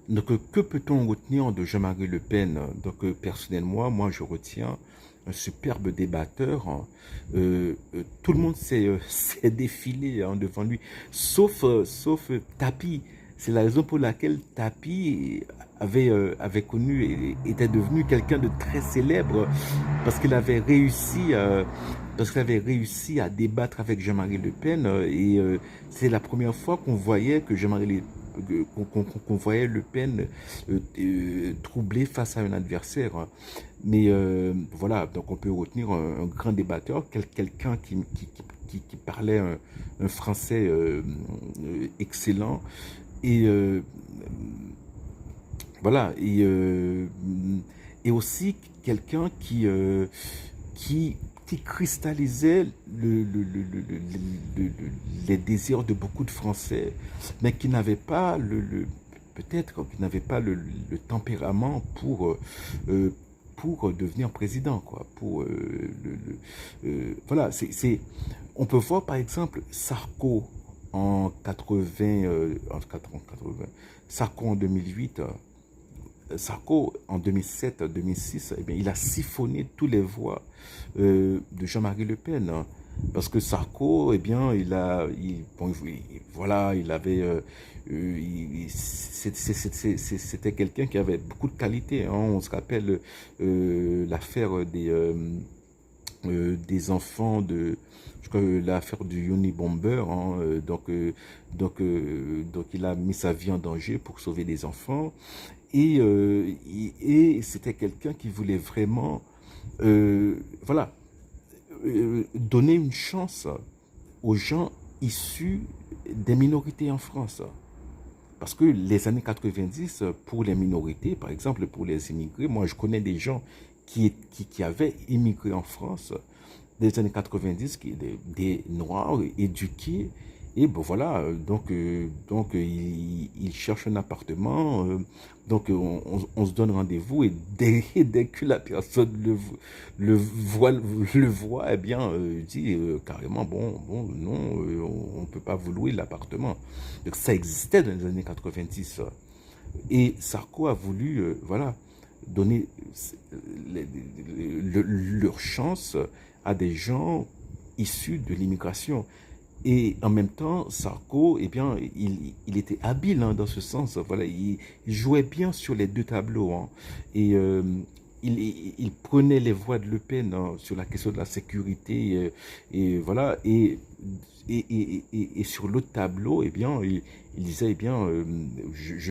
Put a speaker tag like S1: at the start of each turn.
S1: Donc, que peut-on retenir de Jean-Marie Le Pen? Donc, personnellement, moi, je retiens un superbe débatteur, hein. Tout le monde s'est défilé, hein, devant lui, sauf Tapi. C'est la raison pour laquelle Tapi avait connu et était devenu quelqu'un de très célèbre parce qu'il avait réussi à débattre avec Jean-Marie Le Pen, et c'est la première fois qu'on voyait que qu'on voyait Le Pen troublé face à un adversaire, hein. Mais voilà, donc on peut retenir un grand débatteur, quelqu'un qui parlait un français excellent, et voilà, et aussi quelqu'un qui, qui cristallisait les désirs de beaucoup de Français, mais qui n'avait pas peut-être qui n'avait pas le tempérament pour devenir président, quoi. Voilà, on peut voir par exemple Sarko en 80, Sarko en 2008, Sarko, en 2007-2006, eh bien, il a siphonné tous les voix de Jean-Marie Le Pen, hein. Parce que Sarko, eh bien, bon, voilà, il avait, c'était quelqu'un qui avait beaucoup de qualités, hein. On se rappelle l'affaire des enfants de, je crois, l'affaire du Yoni Bomber, hein. Donc il a mis sa vie en danger pour sauver des enfants. Et c'était quelqu'un qui voulait vraiment, voilà, donner une chance aux gens issus des minorités en France. Parce que les années 90, pour les minorités, par exemple pour les immigrés, moi je connais des gens qui avaient immigré en France des années 90, des Noirs éduqués. Et bon voilà, il cherche un appartement, donc on se donne rendez-vous, et dès que la personne le voit, eh bien, dit carrément, bon, non, on ne peut pas vous louer l'appartement. Donc ça existait dans les années 90. Et Sarko a voulu, voilà, donner leur chance à des gens issus de l'immigration. Et en même temps, Sarko, eh bien, il était habile, hein, dans ce sens. Voilà, il jouait bien sur les deux tableaux, hein. Et il prenait les voix de Le Pen, hein, sur la question de la sécurité, et voilà. Et sur l'autre tableau, eh bien, il disait, eh bien,